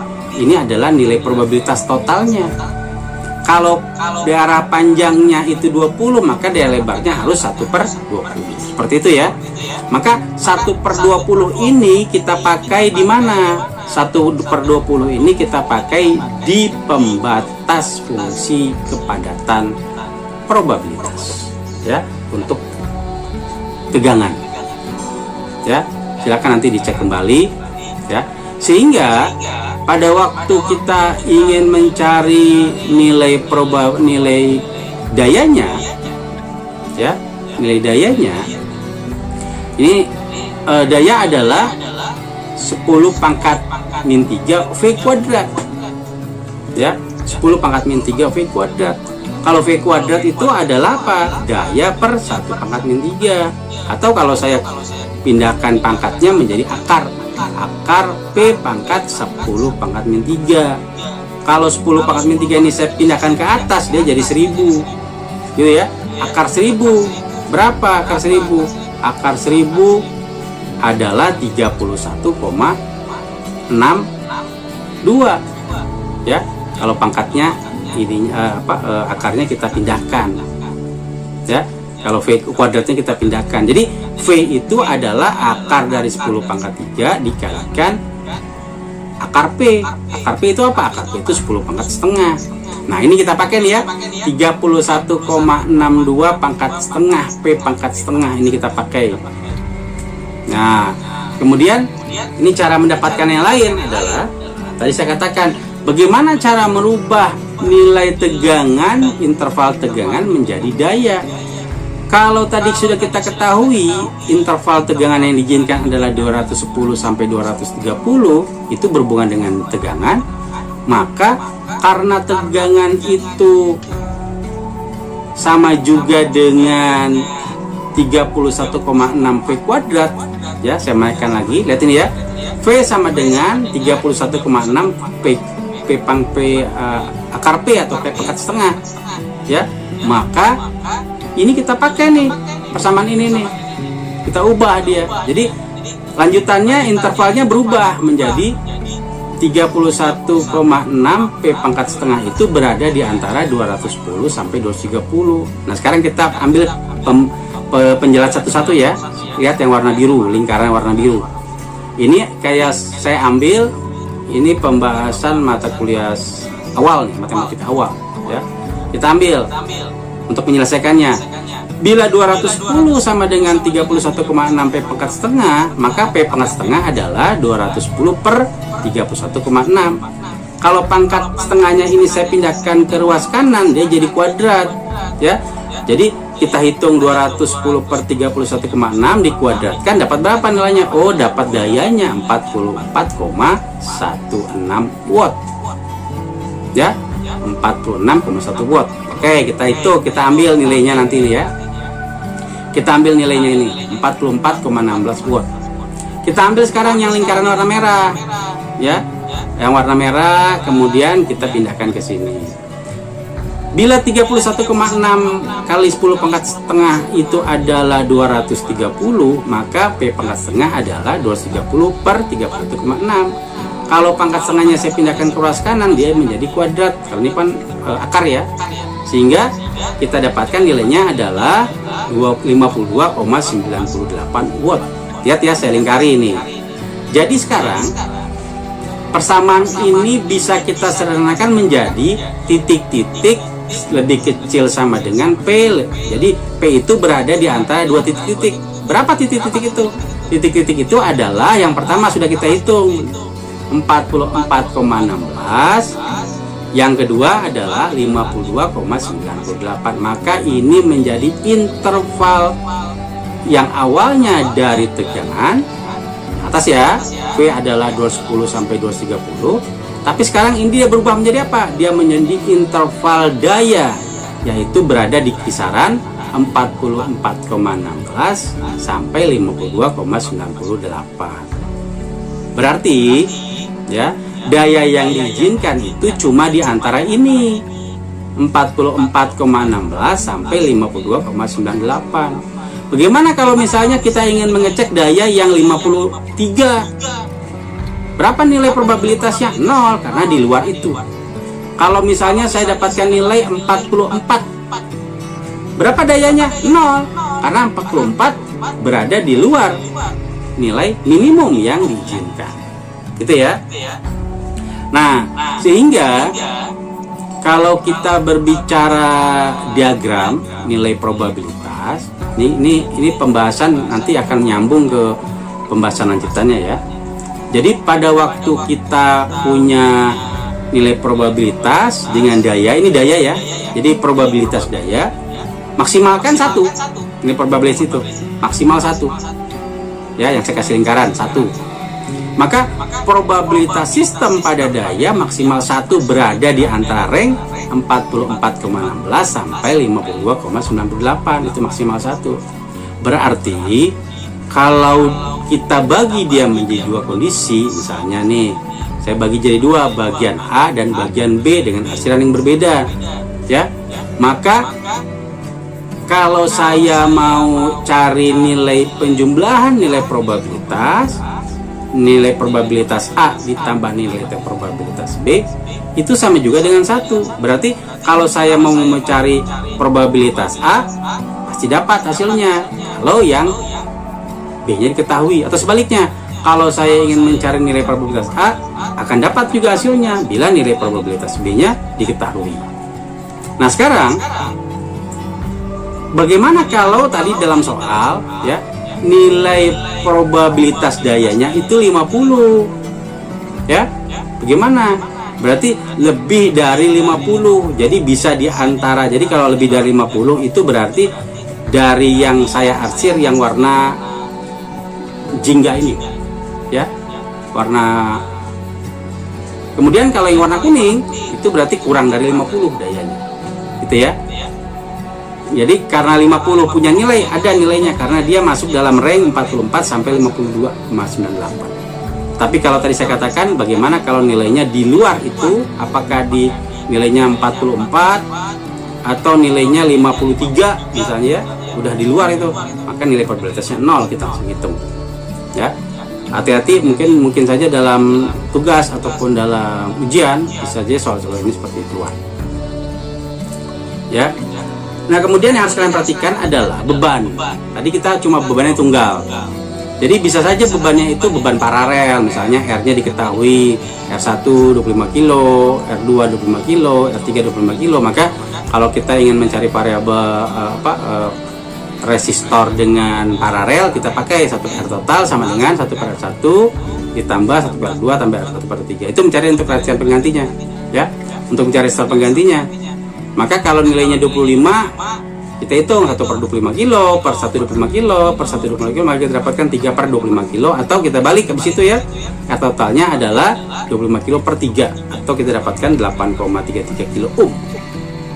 adalah nilai probabilitas totalnya. Kalau daerah panjangnya itu 20, maka daerah lebarnya harus 1/20. Seperti itu ya. Maka 1/20 ini kita pakai di mana? 1/20 ini kita pakai di pembatas fungsi kepadatan probabilitas ya, untuk tegangan ya. Silakan nanti dicek kembali ya. Sehingga pada waktu kita ingin mencari nilai dayanya ya, nilai dayanya ini daya adalah 10 pangkat min 3 V kuadrat ya, 10 pangkat min 3 V kuadrat. Kalau V kuadrat itu adalah apa? Daya per 1 pangkat min 3. Atau kalau saya pindahkan pangkatnya menjadi akar P pangkat 10 pangkat min 3. Kalau 10 pangkat min 3 ini saya pindahkan ke atas, dia jadi 1000 gitu ya. Akar 1000 berapa akar 1000? Akar 1000 adalah 31,62 ya. Kalau pangkatnya ini akarnya kita pindahkan ya. Kalau V kuadratnya kita pindahkan. Jadi V itu adalah akar dari 10 pangkat 3 dikalikan akar P. Akar P itu apa? Akar P itu 10 pangkat setengah. Nah, ini kita pakai nih ya, 31,62 pangkat setengah P pangkat setengah, ini kita pakai. Nah, kemudian ini cara mendapatkan yang lain adalah tadi saya katakan bagaimana cara merubah nilai tegangan, interval tegangan menjadi daya. Kalau tadi sudah kita ketahui interval tegangan yang diizinkan adalah 210 sampai 230, itu berhubungan dengan tegangan, maka karena tegangan itu sama juga dengan 31,6 V kuadrat ya, saya naikkan lagi, lihat ini ya, V sama dengan 31,6 akar P atau P pangkat setengah ya. Maka ini kita pakai nih persamaan ini nih, kita ubah dia. Jadi lanjutannya intervalnya berubah menjadi 31,6 P pangkat setengah, itu berada di antara 210 sampai 230. Nah, sekarang kita ambil penjelas satu-satu ya. Lihat yang warna biru, lingkaran warna biru. Ini kayak saya ambil ini pembahasan mata kuliah awal nih, matematika awal ya. Kita ambil untuk menyelesaikannya. Bila 210 sama dengan 31,6 P pangkat setengah, maka P pangkat setengah adalah 210 per 31,6. Kalau pangkat setengahnya ini saya pindahkan ke ruas kanan, dia jadi kuadrat ya. Jadi kita hitung 210 per 31,6 dikuadratkan dapat berapa nilainya? Oh, dapat dayanya 44,16 watt. Ya, 46,1 watt. Oke, kita ambil nilainya nanti ini ya. Kita ambil nilainya ini 44,16 watt. Kita ambil sekarang yang lingkaran warna merah. Ya. Yang warna merah kemudian kita pindahkan ke sini. Bila 31,6 kali 10 pangkat setengah itu adalah 230, maka P pangkat setengah adalah 230 per 31,6. Kalau pangkat setengahnya saya pindahkan ke ruas kanan, dia menjadi kuadrat. Kalau ini kan akar ya. Sehingga kita dapatkan nilainya adalah 52,98 watt. Lihat ya, saya lingkari ini. Jadi sekarang persamaan ini bisa kita sederhanakan menjadi titik-titik lebih kecil sama dengan P. Jadi P itu berada di antara dua titik-titik. Berapa titik-titik itu? Titik-titik itu adalah yang pertama sudah kita hitung 44,16. Yang kedua adalah 52,98. Maka ini menjadi interval yang awalnya dari tegangan atas ya, P adalah 210 sampai 230. Tapi sekarang ini dia berubah menjadi apa? Dia menjadi interval daya, yaitu berada di kisaran 44,16 sampai 52,98. Berarti ya, daya yang diizinkan itu cuma di antara ini 44,16 sampai 52,98. Bagaimana kalau misalnya kita ingin mengecek daya yang 53? Berapa nilai probabilitasnya? 0, karena di luar itu. Kalau misalnya saya dapatkan nilai 44, berapa dayanya? 0, karena 44 berada di luar nilai minimum yang diizinkan. Gitu ya. Nah, sehingga kalau kita berbicara diagram nilai probabilitas, ini pembahasan nanti akan nyambung ke pembahasan lanjutannya ya. Jadi pada waktu kita punya nilai probabilitas dengan daya, ini daya ya. Jadi probabilitas daya maksimalkan 1. Ini probabilitas itu maksimal 1. Ya, yang saya kasih lingkaran 1. Maka probabilitas sistem pada daya maksimal 1 berada di antara rank 44,16 sampai 52,98. Itu maksimal 1. Berarti kalau kita bagi dia menjadi dua kondisi, misalnya nih, saya bagi jadi dua, bagian A dan bagian B dengan hasilan yang berbeda, ya. Maka kalau saya mau cari nilai penjumlahan nilai probabilitas A ditambah nilai probabilitas B itu sama juga dengan 1. Berarti kalau saya mau mencari probabilitas A pasti dapat hasilnya kalau yang B-nya diketahui, atau sebaliknya, kalau saya ingin mencari nilai probabilitas A akan dapat juga hasilnya bila nilai probabilitas B-nya diketahui. Nah, sekarang bagaimana kalau tadi dalam soal ya, nilai probabilitas dayanya itu 50 ya, bagaimana? Berarti lebih dari 50, jadi bisa di antara. Jadi kalau lebih dari 50 itu berarti dari yang saya arsir yang warna jingga ini ya, warna. Kemudian kalau yang warna kuning itu berarti kurang dari 50 dayanya, gitu ya. Jadi karena 50 punya nilai, ada nilainya karena dia masuk dalam range 44 sampai 52,98. Tapi kalau tadi saya katakan bagaimana kalau nilainya di luar itu, apakah di nilainya 44 atau nilainya 53 misalnya ya, udah di luar itu, maka nilai probabilitasnya 0, kita langsung hitung. Ya, hati-hati, mungkin saja dalam tugas ataupun dalam ujian bisa saja soal-soal ini seperti itu. Ya, nah kemudian yang harus kalian perhatikan adalah beban. Tadi kita cuma bebannya tunggal, jadi bisa saja bebannya itu beban paralel, misalnya R-nya diketahui R1 25 kilo, R2 25 kilo, R3 25 kilo. Maka kalau kita ingin mencari variabel resistor dengan paralel, kita pakai 1 R total sama dengan 1 per R1 ditambah 1 per R2 tambah R1 per R3. Itu mencari untuk resistor penggantinya ya, untuk mencari resistor penggantinya. Maka kalau nilainya 25, kita hitung 1/25 kilo, per 1/25 kilo, per 1/25 kilo, maka kita dapatkan 3/25 kilo, atau kita balik habis itu ya, totalnya adalah 25 kilo per 3, atau kita dapatkan 8,33 kilo ohm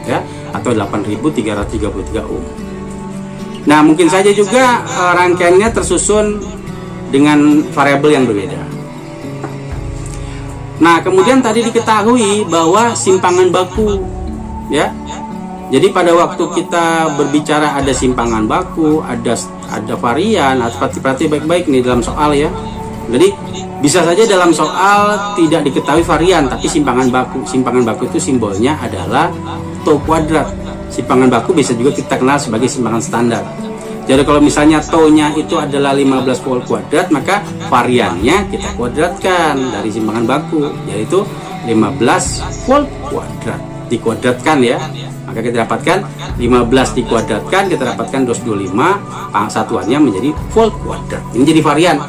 ya, atau 8.333 ohm. Nah, mungkin saja juga rangkaiannya tersusun dengan variabel yang berbeda. Nah, kemudian tadi diketahui bahwa simpangan baku ya. Jadi pada waktu kita berbicara ada simpangan baku, ada varian, perhati baik-baik nih dalam soal ya. Jadi bisa saja dalam soal tidak diketahui varian, tapi simpangan baku. Simpangan baku itu simbolnya adalah tau kuadrat. Simpangan baku bisa juga kita kenal sebagai simpangan standar. Jadi kalau misalnya tau-nya itu adalah 15 volt kuadrat, maka variannya kita kuadratkan dari simpangan baku, yaitu 15 volt kuadrat dikuadratkan ya. Maka kita dapatkan 15 dikuadratkan, kita dapatkan 225, satuannya menjadi volt kuadrat. Ini jadi varian.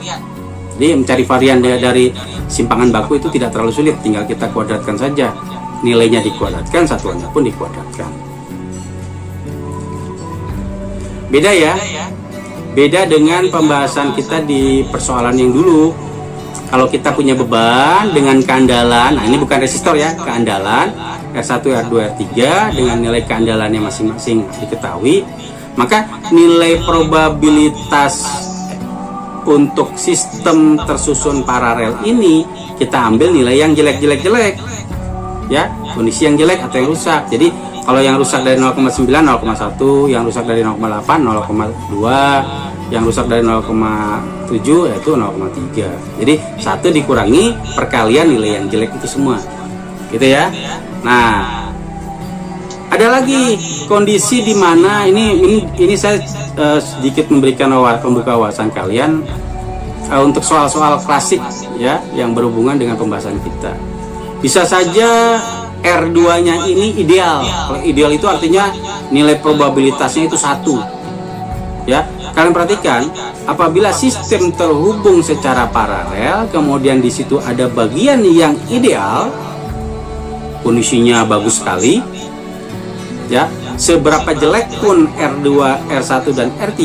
Jadi mencari varian dari simpangan baku itu tidak terlalu sulit, tinggal kita kuadratkan saja. Nilainya dikuadratkan, satuannya pun dikuadratkan. Beda ya. Beda dengan pembahasan kita di persoalan yang dulu. Kalau kita punya beban dengan keandalan, nah ini bukan resistor ya, keandalan R1, R2, R3 dengan nilai keandalannya masing-masing diketahui, maka nilai probabilitas untuk sistem tersusun paralel ini kita ambil nilai yang jelek ya, kondisi yang jelek atau yang rusak. Jadi kalau yang rusak dari 0,9 0,1, yang rusak dari 0,8 0,2, yang rusak dari 0,7 yaitu 0,3. Jadi 1 dikurangi perkalian nilai yang jelek itu semua, gitu ya. Nah, ada lagi kondisi di mana ini saya sedikit memberikan pembuka wawasan kalian untuk soal-soal klasik ya yang berhubungan dengan pembahasan kita. Bisa saja R2-nya ini ideal. Kalau ideal itu artinya nilai probabilitasnya itu 1. Ya, kalian perhatikan, apabila sistem terhubung secara paralel, kemudian di situ ada bagian yang ideal, kondisinya bagus sekali, ya, seberapa jelek pun R2, R1 dan R3,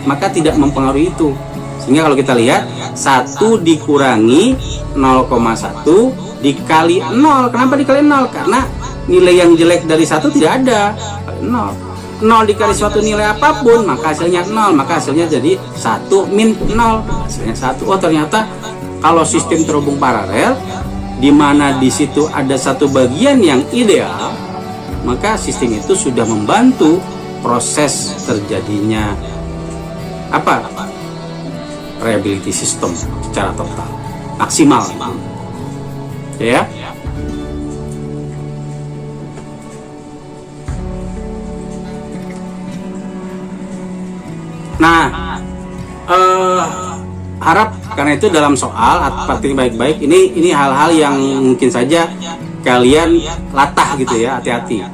maka tidak mempengaruhi itu. Sehingga kalau kita lihat 1 dikurangi 0,1 dikali 0. Kenapa dikali 0? Karena nilai yang jelek dari 1 tidak ada. 0 dikali suatu nilai apapun, maka hasilnya 0. Maka hasilnya jadi 1 min 0. Hasilnya 1. Oh, ternyata kalau sistem terhubung paralel, di mana di situ ada satu bagian yang ideal, maka sistem itu sudah membantu proses terjadinya reliability system secara total maksimal ya. Nah, harap karena itu dalam soal perhatikan baik-baik, ini hal-hal yang mungkin saja kalian latah gitu ya, hati-hati.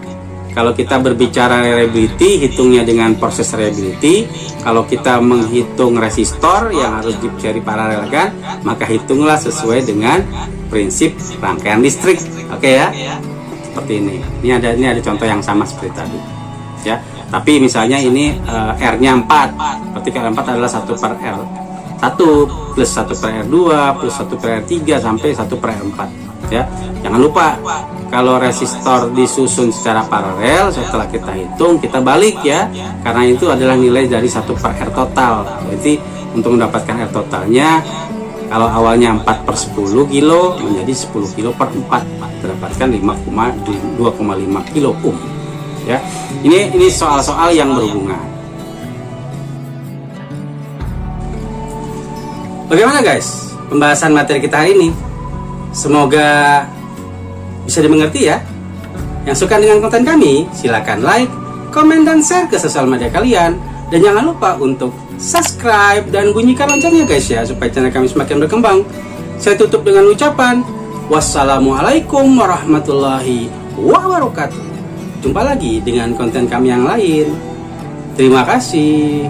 Kalau kita berbicara reliability, hitungnya dengan proses reliability. Kalau kita menghitung resistor yang harus dicari paralelkan, maka hitunglah sesuai dengan prinsip rangkaian listrik. Oke ya, seperti ini. Ini ada contoh yang sama seperti tadi. Ya, tapi misalnya ini R-nya 4, berarti R4 adalah 1/R1 plus 1/R2 plus 1/R3 sampai 1/R4. Ya, jangan lupa kalau resistor disusun secara paralel, setelah kita hitung kita balik ya, karena itu adalah nilai dari 1/R total. Jadi untuk mendapatkan R totalnya, kalau awalnya 4/10 kilo menjadi 10 kilo per 4, mendapatkan 2,5 kilo ohm. Ya, ini soal-soal yang berhubungan. Bagaimana guys pembahasan materi kita hari ini? Semoga bisa dimengerti ya. Yang suka dengan konten kami, silakan like, komen, dan share ke sosial media kalian. Dan jangan lupa untuk subscribe dan bunyikan loncengnya guys ya, supaya channel kami semakin berkembang. Saya tutup dengan ucapan wassalamualaikum warahmatullahi wabarakatuh. Jumpa lagi dengan konten kami yang lain. Terima kasih.